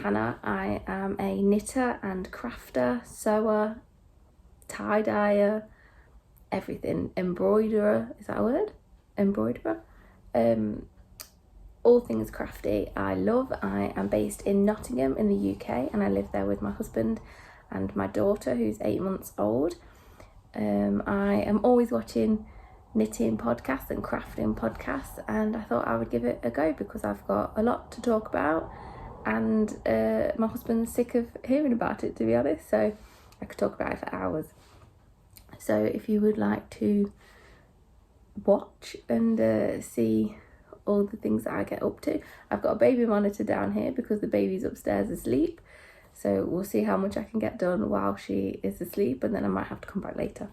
Johanna. I am a knitter and crafter, sewer, tie-dyer, everything, embroiderer, is that a word? Embroiderer. All things crafty I love. I am based in Nottingham in the UK, and I live there with my husband and my daughter, who's 8 months old. I am always watching knitting podcasts and crafting podcasts, and I thought I would give it a go because I've got a lot to talk about, and my husband's sick of hearing about it, to be honest, so I could talk about it for hours. So if you would like to watch and see all the things that I get up to, I've got a baby monitor down here because the baby's upstairs asleep, so we'll see how much I can get done while she is asleep, and then I might have to come back later.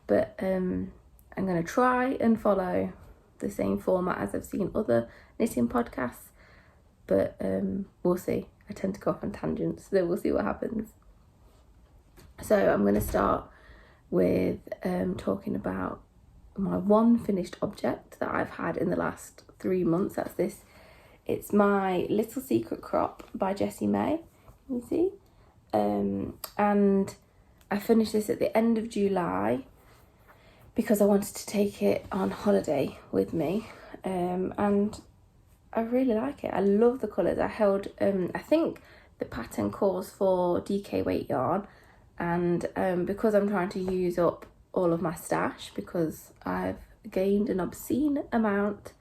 But I'm going to try and follow the same format as I've seen other knitting podcasts, but we'll see. I tend to go off on tangents, so we'll see what happens. So I'm going to start with talking about my one finished object that I've had in the last 3 months. That's this. It's my Little Secret Crop by Jessie Maed, you see. And I finished this at the end of July because I wanted to take it on holiday with me, and I really like it. I love the colours. I held, I think the pattern calls for DK weight yarn, and because I'm trying to use up all of my stash because I've gained an obscene amount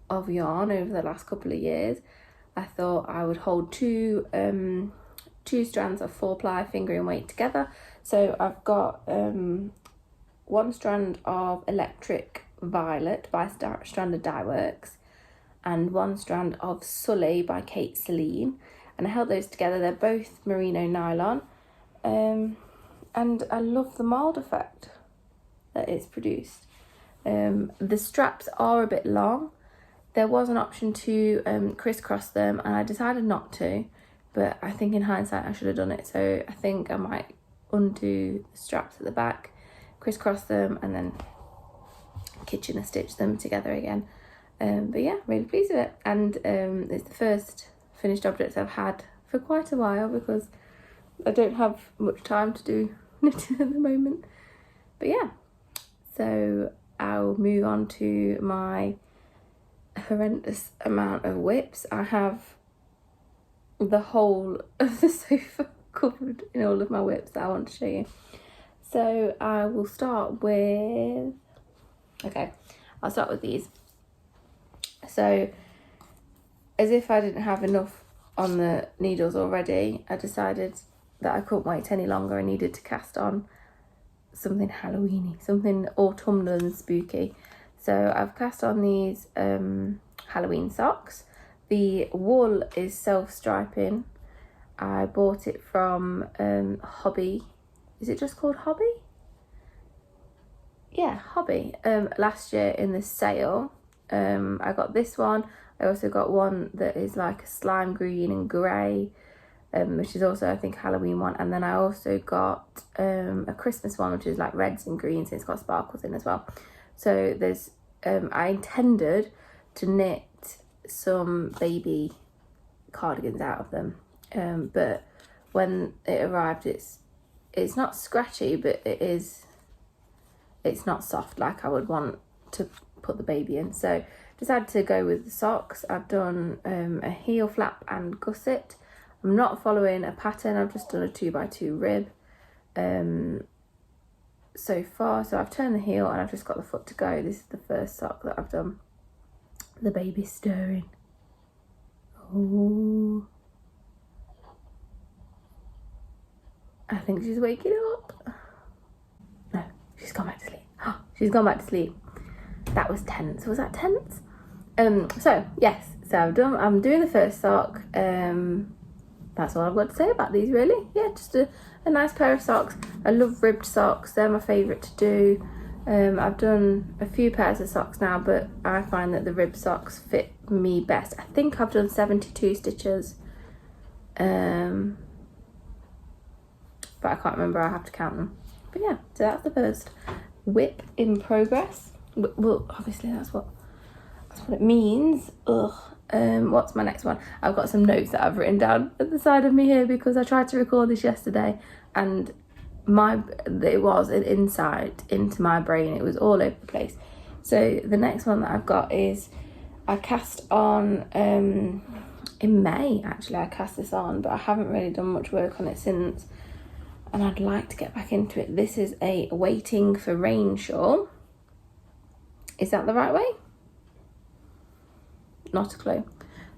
of yarn over the last couple of years, I thought I would hold two strands of 4-ply fingering weight together. So I've got one strand of Electric Violet by Stranded Dyeworks and one strand of Sully by Kate Selene, and I held those together. They're both merino nylon, and I love the mould effect that it's produced. The straps are a bit long. There was an option to crisscross them, and I decided not to, but I think in hindsight I should have done it, so I think I might undo the straps at the back, crisscross them, and then kitchener stitch them together again. But yeah, really pleased with it, and it's the first finished object I've had for quite a while because I don't have much time to do knitting at the moment. But yeah, so I'll move on to my horrendous amount of whips. I have the whole of the sofa covered in all of my whips that I want to show you. So I will start with, I'll start with these. So as if I didn't have enough on the needles already, I decided that I couldn't wait any longer. I needed to cast on something Halloweeny, something autumnal and spooky. So I've cast on these Halloween socks. The wool is self-striping. I bought it from Hobbii. Is it just called Hobbii? Yeah, Hobbii. Last year in the sale. I got this one. I also got one that is like a slime green and grey, which is also, I think, Halloween one. And then I also got a Christmas one, which is like reds and greens, and it's got sparkles in as well. So there's, I intended to knit some baby cardigans out of them, but when it arrived, it's not scratchy, but it's not soft like I would want to put the baby in. So decided to go with the socks. I've done a heel flap and gusset. I'm not following a pattern, I've just done a 2x2 rib so far. So I've turned the heel and I've just got the foot to go. This is the first sock that I've done. The baby's stirring. Oh, I think she's waking up. No, she's gone back to sleep. She's gone back to sleep. That was tense. Was that tense? So yes, so I'm doing the first sock. That's all I've got to say about these, really. Yeah, just a nice pair of socks. I love ribbed socks. They're my favourite to do. I've done a few pairs of socks now, but I find that the ribbed socks fit me best. I think I've done 72 stitches. But I can't remember, I have to count them. But yeah, so that's the first whip in progress. Well, obviously that's what it means. Ugh. What's my next one? I've got some notes that I've written down at the side of me here because I tried to record this yesterday and it was an insight into my brain. It was all over the place. So the next one that I've got is I cast on in May. Actually, I cast this on, but I haven't really done much work on it since, and I'd like to get back into it. This is a Waiting for Rain Shawl. Is that the right way? Not a clue.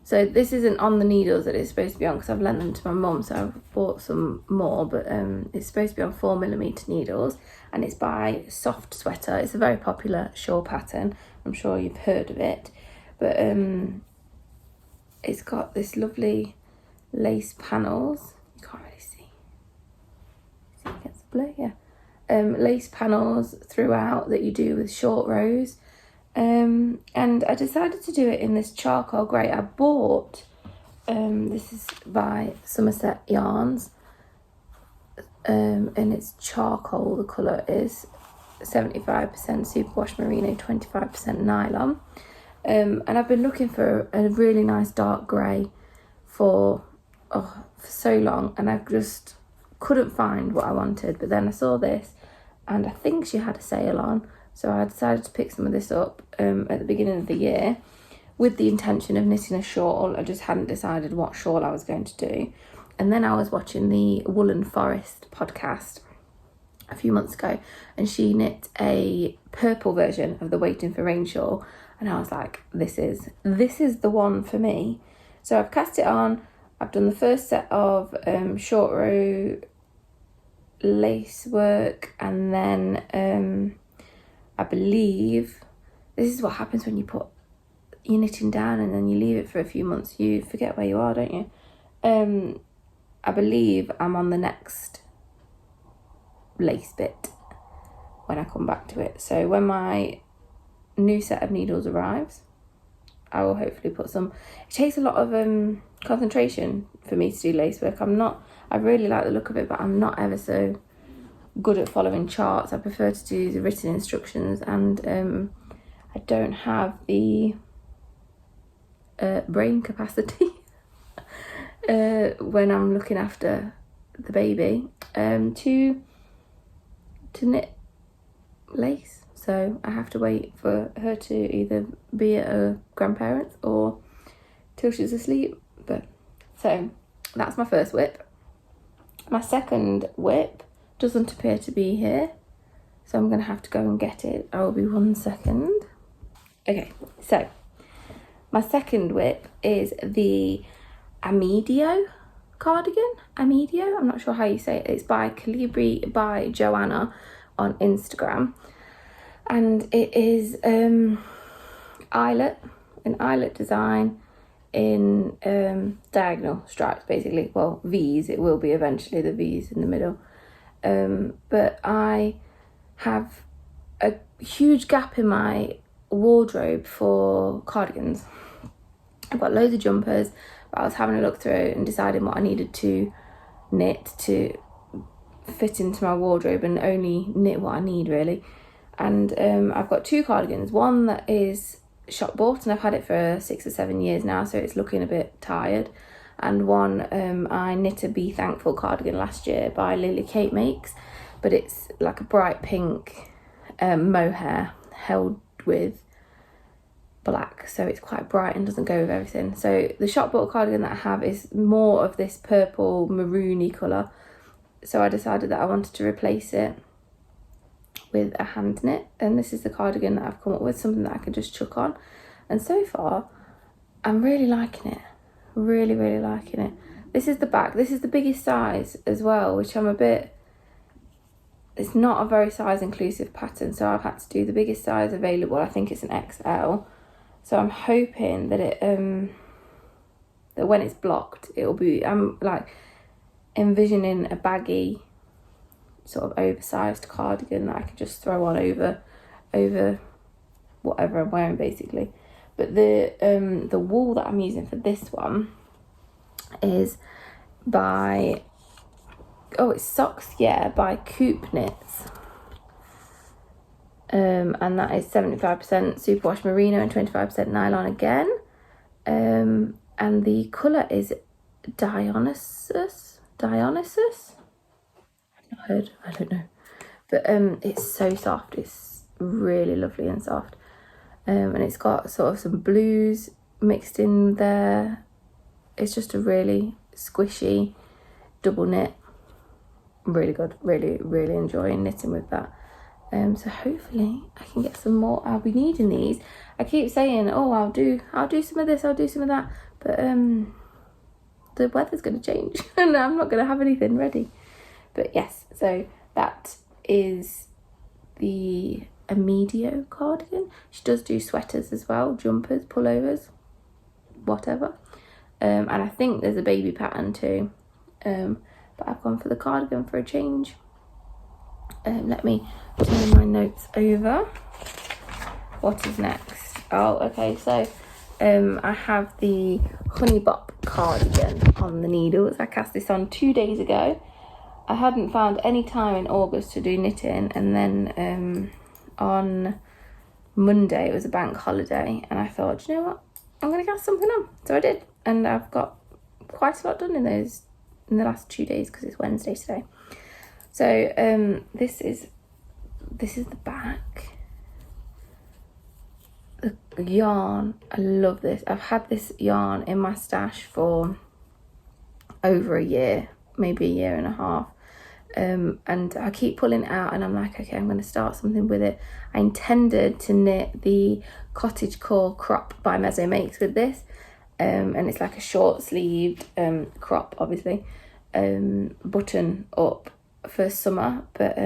So this isn't on the needles that it's supposed to be on because I've lent them to my mum, so I've bought some more, but it's supposed to be on 4mm needles, and it's by Softfweater. It's a very popular shawl pattern. I'm sure you've heard of it, but it's got this lovely lace panels. You can't really see. See against the blue, yeah. Lace panels throughout that you do with short rows. And I decided to do it in this charcoal grey. I bought, this is by Somerset Yarns, and it's charcoal, the colour is 75% superwash merino, 25% nylon. And I've been looking for a really nice dark grey for so long, and I just couldn't find what I wanted. But then I saw this, and I think she had a sale on, so I decided to pick some of this up at the beginning of the year with the intention of knitting a shawl. I just hadn't decided what shawl I was going to do. And then I was watching the Woolen Forest podcast a few months ago, and she knit a purple version of the Waiting for Rain shawl, and I was like, this is the one for me. So I've cast it on. I've done the first set of short row lace work, and then I believe this is what happens when you're knitting down and then you leave it for a few months. You forget where you are, don't you? I believe I'm on the next lace bit when I come back to it. So when my new set of needles arrives, I will hopefully put some. It takes a lot of concentration for me to do lace work. I really like the look of it, but I'm not ever so good at following charts. I prefer to do the written instructions, and I don't have the brain capacity when I'm looking after the baby to knit lace. So I have to wait for her to either be at her grandparents or till she's asleep. So that's my first whip. My second whip doesn't appear to be here, so I'm going to have to go and get it. I will be 1 second. Okay, so my second whip is the Amedeo cardigan. Amedeo, I'm not sure how you say it. It's by Kolibri by Johanna on Instagram, and it is an eyelet design in diagonal stripes, basically. Well, V's. It will be eventually the V's in the middle. But I have a huge gap in my wardrobe for cardigans. I've got loads of jumpers, but I was having a look through and deciding what I needed to knit to fit into my wardrobe and only knit what I need, really. And I've got two cardigans, one that is shop bought and I've had it for 6 or 7 years now, so it's looking a bit tired, and one I knit a Be Thankful cardigan last year by Lily Kate Makes, but it's like a bright pink mohair held with black, so it's quite bright and doesn't go with everything. So the shop bought cardigan that I have is more of this purple maroony colour, so I decided that I wanted to replace it with a hand knit, and this is the cardigan that I've come up with, something that I could just chuck on, and so far I'm really liking it, really liking it. This is the back, this is the biggest size as well, which I'm a bit, it's not a very size inclusive pattern, so I've had to do the biggest size available. I think it's an XL, so I'm hoping that it that when it's blocked it'll be, I'm like envisioning a baggy sort of oversized cardigan that I could just throw on over whatever I'm wearing, basically. But the wool that I'm using for this one is by, it's socks, yeah, by Coopknits, and that is 75% superwash merino and 25% nylon again. and the colour is Dionysus. I've not heard, I don't know, but it's so soft. It's really lovely and soft, and it's got sort of some blues mixed in there. It's just a really squishy double knit, really good. Really enjoying knitting with that. So hopefully I can get some more. I'll be needing these. I keep saying, oh, I'll do some of this, I'll do some of that, but the weather's going to change and I'm not going to have anything ready. But yes, so that is the Amedeo cardigan. She does do sweaters as well, jumpers, pullovers, whatever. And I think there's a baby pattern too. But I've gone for the cardigan for a change. Let me turn my notes over. What is next? Oh, okay, so I have the Honeybop Cardigan on the needles. I cast this on 2 days ago. I hadn't found any time in August to do knitting, and then on Monday, it was a bank holiday, and I thought, you know what, I'm going to cast something on. So I did, and I've got quite a lot done in the last 2 days because it's Wednesday today. So this is the back. The yarn, I love this. I've had this yarn in my stash for over a year, maybe a year and a half. And I keep pulling it out and I'm like, okay, I'm going to start something with it. I intended to knit the Cottage Core crop by Mezzo Makes with this. And it's like a short sleeved crop, obviously, button up for summer, but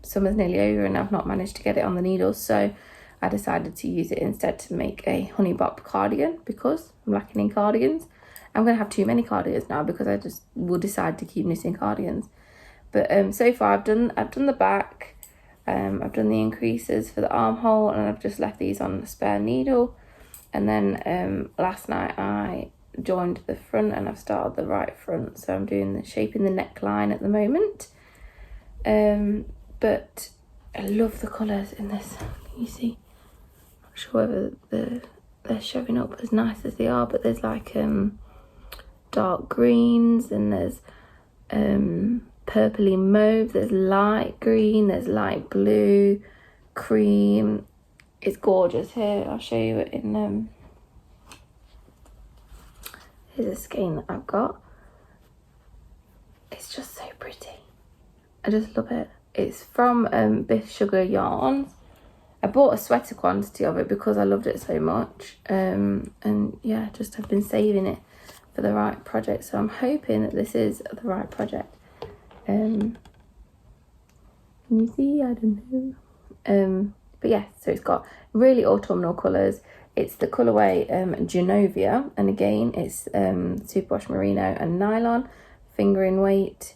summer's nearly over and I've not managed to get it on the needles, so I decided to use it instead to make a Honeybop cardigan because I'm lacking in cardigans. I'm going to have too many cardigans now because I just will decide to keep knitting cardigans. But so far I've done the back, I've done the increases for the armhole, and I've just left these on a spare needle. And then last night I joined the front and I've started the right front, so I'm doing shaping the neckline at the moment. But I love the colours in this. Can you see? Not sure whether they're showing up as nice as they are, but there's like dark greens, and there's purpley mauve, there's light green, there's light blue, cream. It's gorgeous. Here, I'll show you it in here's a skein that I've got. It's just so pretty. I just love it. It's from Biffsugar Yarns. I bought a sweater quantity of it because I loved it so much. And yeah, just have been saving it for the right project. So I'm hoping that this is the right project. Can you see? I don't know. But yeah, so it's got really autumnal colours. It's the colourway Genovia, and again it's superwash merino and nylon, fingering weight.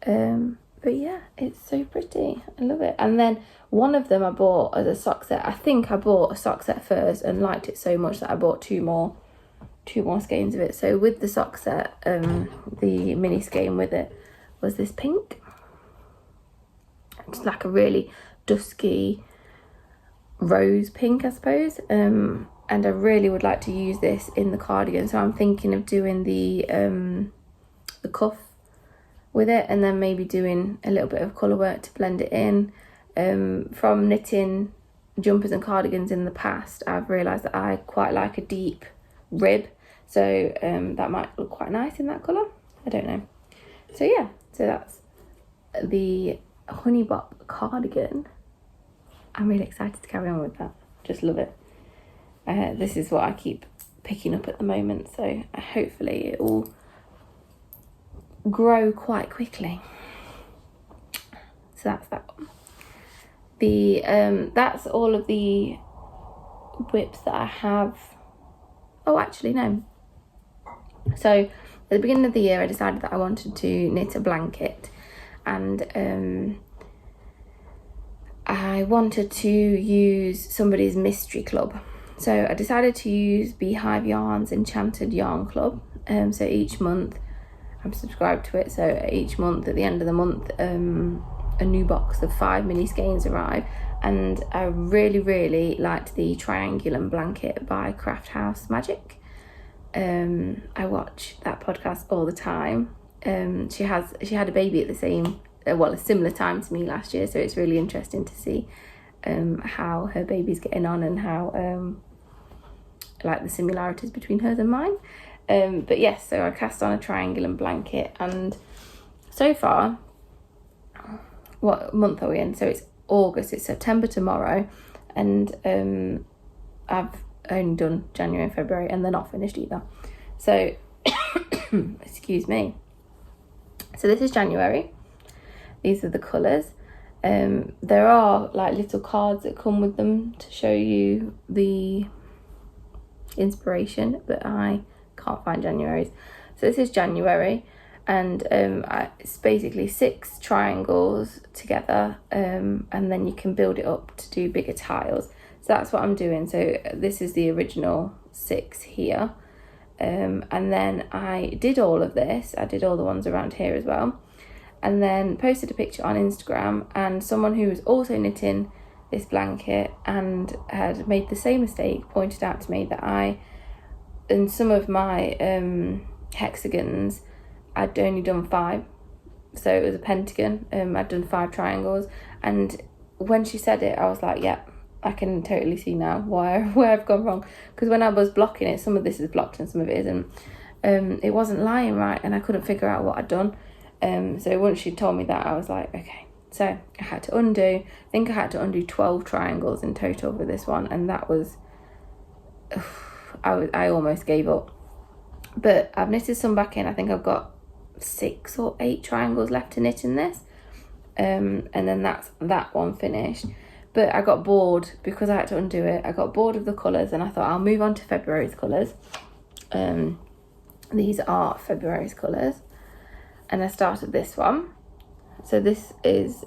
But yeah, it's so pretty. I love it. And then one of them I bought as a sock set. I think I bought a sock set first and liked it so much that I bought two more skeins of it. So with the sock set, the mini skein with it was this pink. It's like a really dusky rose pink, I suppose. And I really would like to use this in the cardigan. So I'm thinking of doing the cuff with it, and then maybe doing a little bit of colour work to blend it in. From knitting jumpers and cardigans in the past, I've realised that I quite like a deep rib, so that might look quite nice in that colour. I don't know. So yeah, so that's the Honeybop cardigan. I'm really excited to carry on with that. Just love it. This is what I keep picking up at the moment, so hopefully it will grow quite quickly. So that's that one. That's all of the whips that I have. Oh, actually no. So at the beginning of the year I decided that I wanted to knit a blanket, and I wanted to use somebody's mystery club. So I decided to use Beehive Yarns Enchanted Yarn Club. So each month I'm subscribed to it, so each month at the end of the month a new box of 5 mini skeins arrive, and I really liked the Triangulum blanket by Craft House Magic. I watch that podcast all the time. She had a baby at the same, a similar time to me last year, so it's really interesting to see how her baby's getting on and how like the similarities between hers and mine. But yes, so I cast on a Triangulum blanket, and so far, what month are we in? So it's August, it's September tomorrow, and I've only done January and February, and they're not finished either. So excuse me. So this is January. These are the colours. There are like little cards that come with them to show you the inspiration, but I can't find January's. So this is January, and it's basically 6 triangles together, and then you can build it up to do bigger tiles. So that's what I'm doing. So this is the original 6 here, and then I did all of this. I did all the ones around here as well, and then posted a picture on Instagram, and someone who was also knitting this blanket and had made the same mistake pointed out to me that in some of my hexagons, I'd only done 5. So it was a pentagon. I'd done 5 triangles, and when she said it, I was like, yeah, I can totally see now where I've gone wrong. Because when I was blocking it, some of this is blocked and some of it isn't. It wasn't lying right, and I couldn't figure out what I'd done. So once she told me that, I was like, okay. So I had to undo, I think I had to undo 12 triangles in total with this one, and that was, I almost gave up. But I've knitted some back in. I think I've got 6 or 8 triangles left to knit in this, and then that's that one finished. But I got bored because I had to undo it. I got bored of the colours, and I thought I'll move on to February's colours. These are February's colours, and I started this one. So this is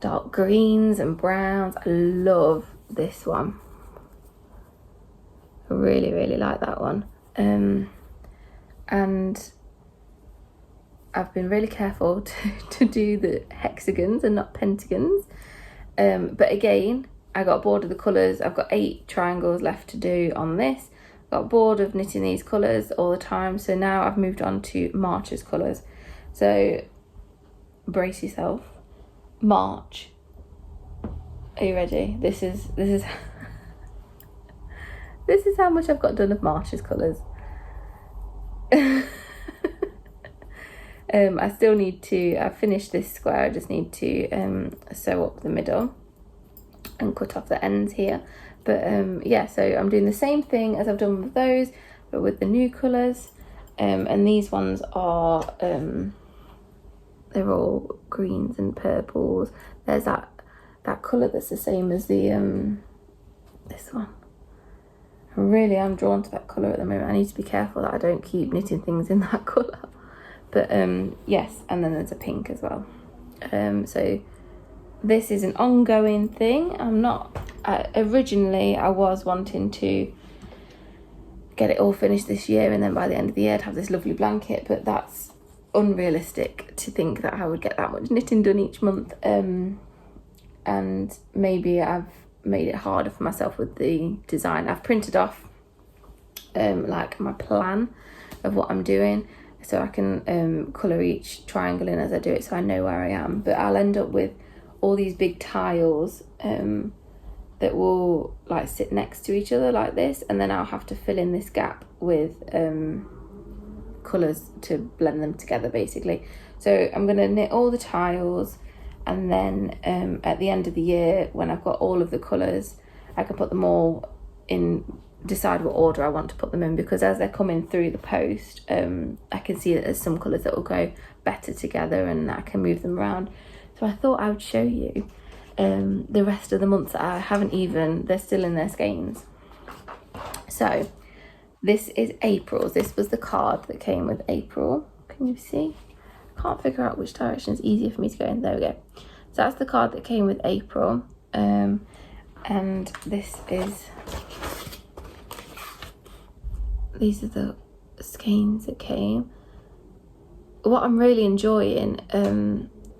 dark greens and browns. I love this one. I really like that one. And I've been really careful to do the hexagons and not pentagons. But again, I got bored of the colours. I've got 8 triangles left to do on this. Got bored of knitting these colours all the time, so now I've moved on to March's colours. So brace yourself. March. Are you ready? This is this is how much I've got done of March's colours. I still need to, I've finished this square, I just need to sew up the middle and cut off the ends here. But yeah, so I'm doing the same thing as I've done with those, but with the new colours. And these ones are, they're all greens and purples. There's that colour that's the same as the this one. I really am drawn to that colour at the moment. I need to be careful that I don't keep knitting things in that colour. But yes, and then there's a pink as well. So this is an ongoing thing. Originally I was wanting to get it all finished this year, and then by the end of the year I'd have this lovely blanket, but that's unrealistic to think that I would get that much knitting done each month. And maybe I've made it harder for myself with the design. I've printed off like my plan of what I'm doing, so I can colour each triangle in as I do it, so I know where I am. But I'll end up with all these big tiles that will like sit next to each other like this, and then I'll have to fill in this gap with colours to blend them together basically. So I'm going to knit all the tiles, and then at the end of the year, when I've got all of the colours, I can put them all in, decide what order I want to put them in, because as they're coming through the post, I can see that there's some colours that will go better together and I can move them around. So I thought I would show you the rest of the months that I haven't even, they're still in their skeins. So this is April's. This was the card that came with April. Can you see? I can't figure out which direction is easier for me to go in. There we go. So that's the card that came with April. And this is, these are the skeins that came. What I'm really enjoying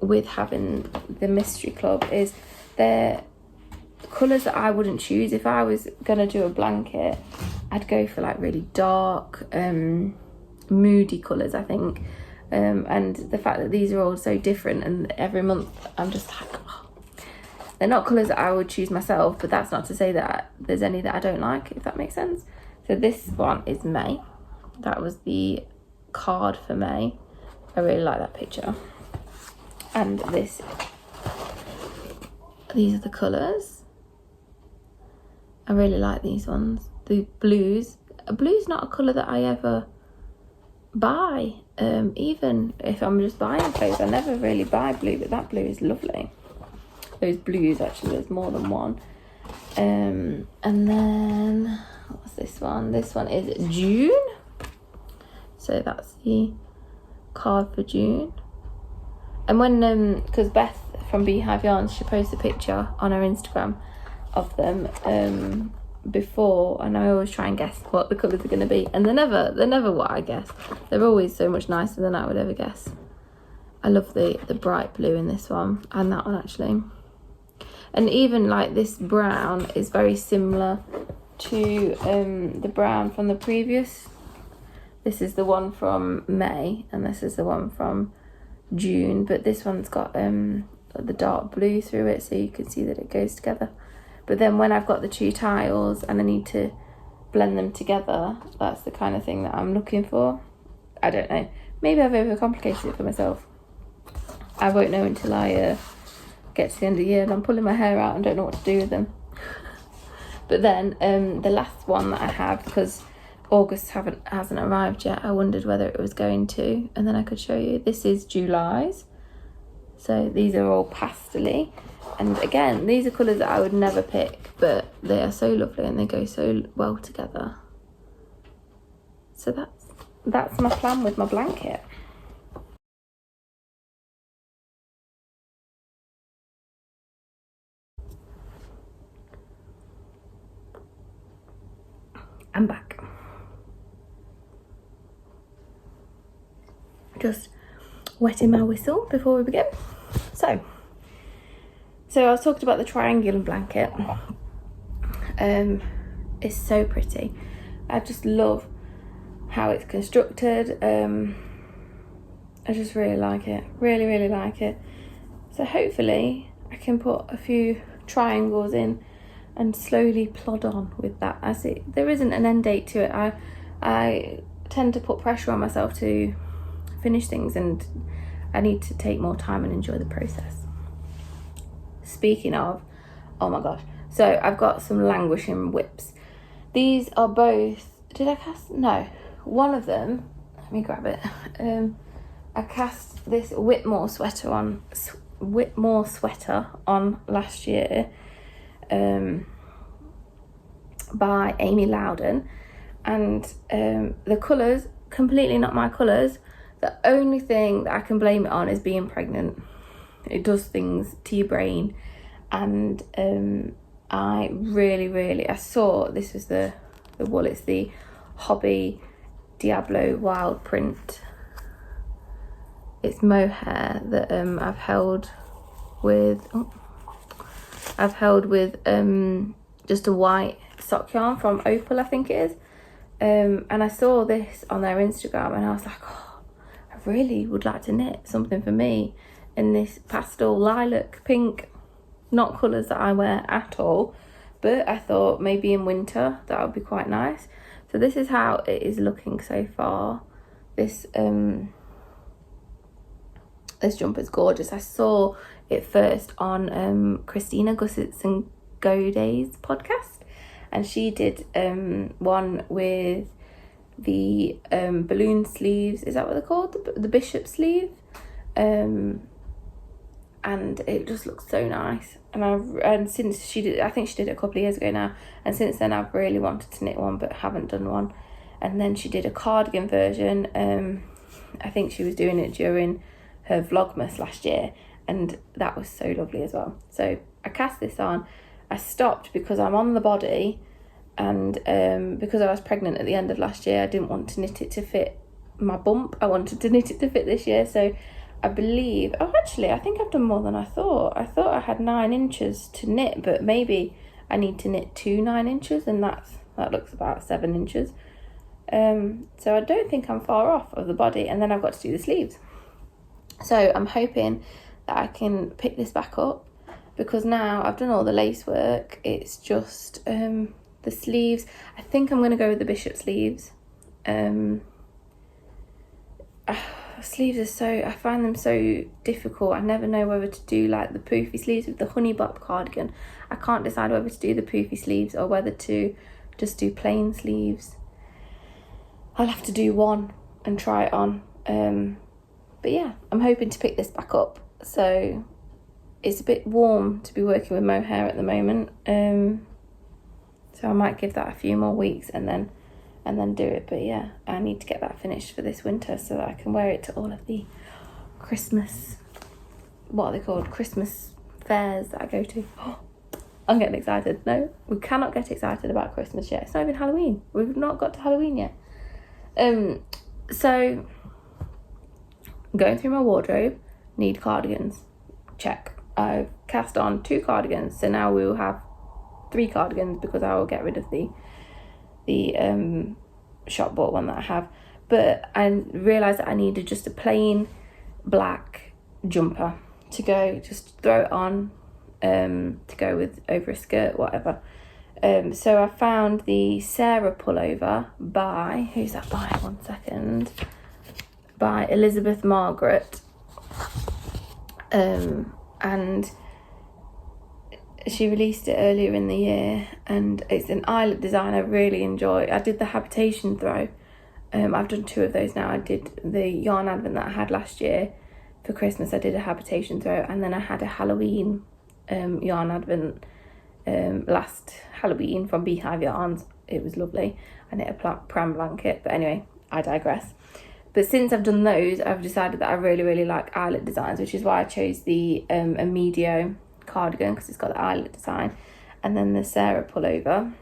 with having the mystery club is they're colours that I wouldn't choose. If I was gonna do a blanket, I'd go for like really dark, moody colours, I think. And the fact that these are all so different, and every month I'm just like, oh. They're not colours that I would choose myself, but that's not to say that there's any that I don't like, if that makes sense. So this one is May. That was the card for May. I really like that picture. And these are the colours. I really like these ones. The blues. Blue's not a colour that I ever buy. Even if I'm just buying clothes, I never really buy blue, but that blue is lovely. Those blues, actually, there's more than one. And then, what's this one? This one is June. So that's the card for June. And when, because Beth from Beehive Yarns, she posted a picture on her Instagram of them before, and I always try and guess what the colours are going to be, and they're never what I guess. They're always so much nicer than I would ever guess. I love the bright blue in this one, and that one actually. And even like this brown is very similar to the brown from the previous. This is the one from May, and this is the one from June, but this one's got the dark blue through it, so you can see that it goes together. But then when I've got the two tiles and I need to blend them together, that's the kind of thing that I'm looking for. I don't know. Maybe I've overcomplicated it for myself. I won't know until I get to the end of the year and I'm pulling my hair out and don't know what to do with them. But then the last one that I have, because August hasn't arrived yet, I wondered whether it was going to, and then I could show you. This is July's. So these are all pastel-y. And again, these are colours that I would never pick, but they are so lovely and they go so well together. So that's my plan with my blanket. I'm back. Just wetting my whistle before we begin. So I was talking about the triangular blanket. It's so pretty. I just love how it's constructed. I just really like it. Really like it. So hopefully I can put a few triangles in and slowly plod on with that. There isn't an end date to it. I tend to put pressure on myself to finish things, and I need to take more time and enjoy the process. Speaking of, oh my gosh, so I've got some languishing whips. These are both, did I cast? No, one of them, let me grab it. I cast this Whitmore sweater on last year by Amy Loudon, and the colours, completely not my colours. The only thing that I can blame it on is being pregnant. It does things to your brain, and I really, I saw, this was the wool, it's the Hobbii Diablo wild print. It's mohair that I've held with just a white sock yarn from Opal, I think it is. And I saw this on their Instagram and I was like, oh, I really would like to knit something for me in this pastel lilac pink, not colours that I wear at all, but I thought maybe in winter that would be quite nice. So this is how it is looking so far. This this jumper's gorgeous. I saw it first on Christina Gussets and Goday's podcast, and she did one with the balloon sleeves. Is that what they're called? The bishop sleeve. And it just looks so nice. And since she did, I think she did it a couple of years ago now, and since then I've really wanted to knit one but haven't done one. And then she did a cardigan version. I think she was doing it during her Vlogmas last year, and that was so lovely as well. So I cast this on. I stopped because I'm on the body, and because I was pregnant at the end of last year, I didn't want to knit it to fit my bump. I wanted to knit it to fit this year, so I believe, oh actually I think I've done more than I thought. I thought I had 9 inches to knit, but maybe I need to knit 2 9 inches, and that looks about 7 inches. So I don't think I'm far off of the body, and then I've got to do the sleeves. So I'm hoping that I can pick this back up, because now I've done all the lace work. It's just the sleeves. I think I'm going to go with the bishop sleeves. Sleeves are so, I find them so difficult. I never know whether to do like the poofy sleeves with the Honeybop Cardigan. I can't decide whether to do the poofy sleeves or whether to just do plain sleeves. I'll have to do one and try it on. But yeah, I'm hoping to pick this back up. So it's a bit warm to be working with mohair at the moment. So I might give that a few more weeks and then do it. But yeah, I need to get that finished for this winter so that I can wear it to all of the Christmas, what are they called, Christmas fairs that I go to. I'm getting excited. No, we cannot get excited about Christmas yet. It's not even Halloween. We've not got to Halloween yet. So going through my wardrobe, need cardigans, check. I've cast on 2 cardigans, so now we will have 3 cardigans because I will get rid of the shop bought one that I have. But I realised that I needed just a plain black jumper to go, just throw it on, to go with over a skirt, whatever. So I found the Sarah pullover by, who's that by? 1 second. By Elizabeth Margaret. And she released it earlier in the year, and it's an eyelet design I really enjoy. I did the habitation throw. I've done 2 of those now. I did the yarn advent that I had last year for Christmas. I did a habitation throw, and then I had a Halloween yarn advent last Halloween from Beehive Yarns. It was lovely. I knit a pram blanket, but anyway, I digress. But since I've done those, I've decided that I really, really like eyelet designs, which is why I chose the Amedeo cardigan, because it's got the eyelet design. And then the Sarah pullover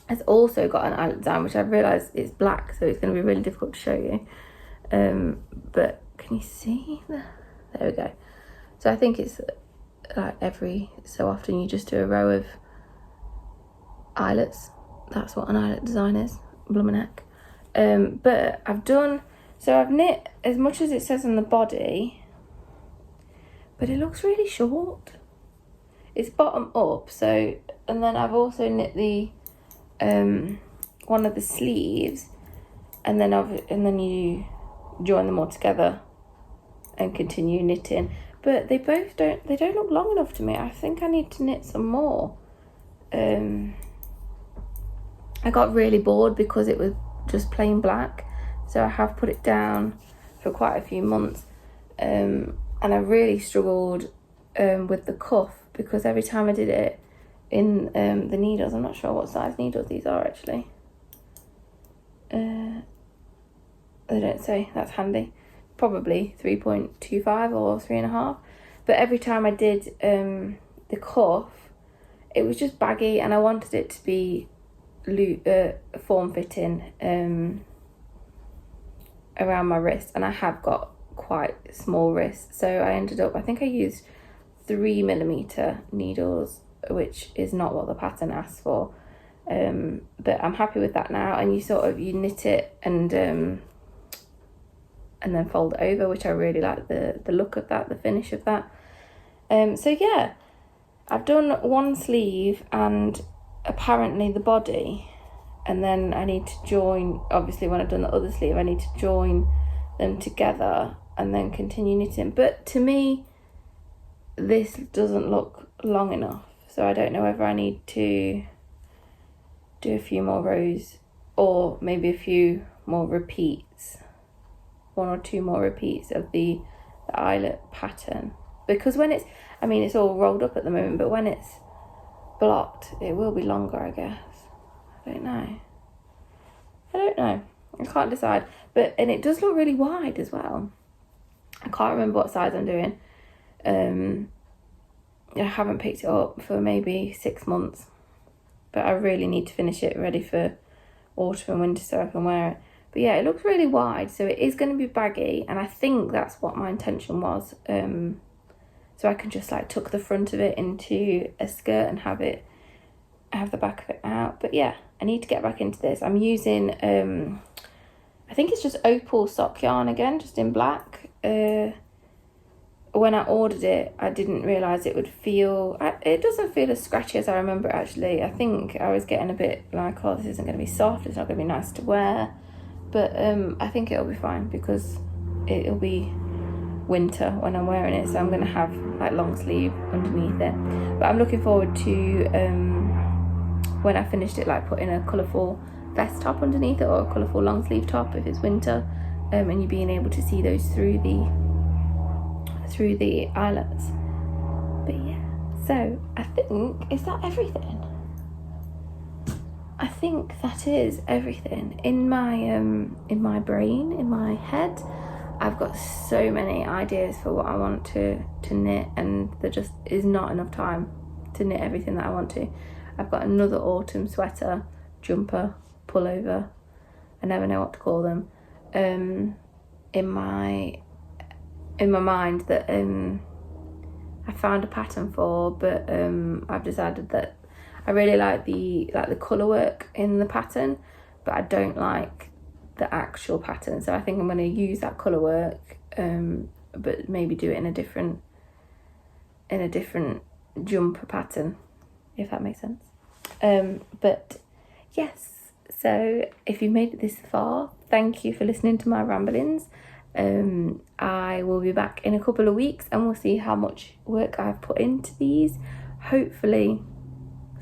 has also got an eyelet design, which I've realised it's black, so it's going to be really difficult to show you. But can you see? There we go. So I think it's like every so often you just do a row of eyelets. That's what an eyelet design is. Bloomin' heck. But I've knit as much as it says on the body, but it looks really short. It's bottom up, so, and then I've also knit the one of the sleeves, and then you join them all together and continue knitting. But they don't look long enough to me. I think I need to knit some more. I got really bored because it was just plain black, so I have put it down for quite a few months, and I really struggled with the cuff, because every time I did it in the needles, I'm not sure what size needles these are actually. They don't say. That's handy. Probably 3.25 or 3.5. But every time I did the cuff, it was just baggy, and I wanted it to be form-fitting around my wrist, and I have got quite small wrists, so I ended up, I think I used 3mm needles, which is not what the pattern asks for, but I'm happy with that now. And you knit it and then fold it over, which I really like the look of that, the finish of that. So yeah, I've done 1 sleeve and apparently the body, and then I need to join, obviously when I've done the other sleeve, I need to join them together and then continue knitting. But to me, this doesn't look long enough, so I don't know whether I need to do a few more rows or maybe a few more repeats, 1 or 2 more repeats of the eyelet pattern, because when it's all rolled up at the moment, but when it's blocked it will be longer, I guess. I don't know, I can't decide. And it does look really wide as well. I can't remember what size I'm doing. I haven't picked it up for maybe 6 months, but I really need to finish it ready for autumn and winter so I can wear it. But yeah, it looks really wide, so it is going to be baggy, and I think that's what my intention was. So I can just like tuck the front of it into a skirt and have the back of it out. But yeah, I need to get back into this. I'm using I think it's just opal sock yarn again, just in black. When I ordered it, I didn't realise it would feel... It doesn't feel as scratchy as I remember, actually. I think I was getting a bit like, oh, this isn't going to be soft, it's not going to be nice to wear. But I think it'll be fine, because it'll be winter when I'm wearing it, so I'm going to have like long sleeve underneath it. But I'm looking forward to, when I finished it, like putting a colourful vest top underneath it, or a colourful long sleeve top if it's winter, and you being able to see those through the eyelets. But yeah, so I think, is that everything? I think that is everything. In my brain, in my head, I've got so many ideas for what I want to knit, and there just is not enough time to knit everything that I want to. I've got another autumn sweater, jumper, pullover, I never know what to call them, in my mind that I found a pattern for, but I've decided that I really like the colour work in the pattern, but I don't like the actual pattern. So I think I'm going to use that colour work, but maybe do it in a different jumper pattern, if that makes sense. But yes, so if you made it this far, thank you for listening to my ramblings. I will be back in a couple of weeks, and we'll see how much work I've put into these. Hopefully,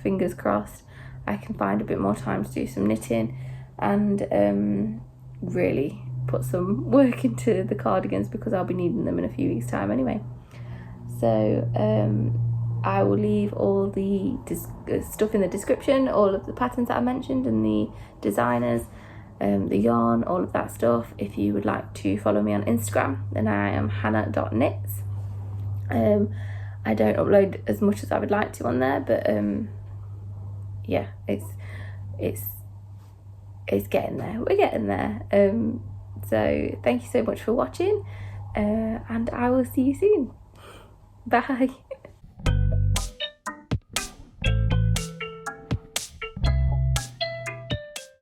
fingers crossed, I can find a bit more time to do some knitting and really put some work into the cardigans, because I'll be needing them in a few weeks' time anyway. So I will leave all the stuff in the description, all of the patterns that I mentioned and the designers, the yarn, all of that stuff. If you would like to follow me on Instagram, then I am hannah.knits. I don't upload as much as I would like to on there, but yeah, it's getting there. We're getting there. So thank you so much for watching, and I will see you soon. Bye.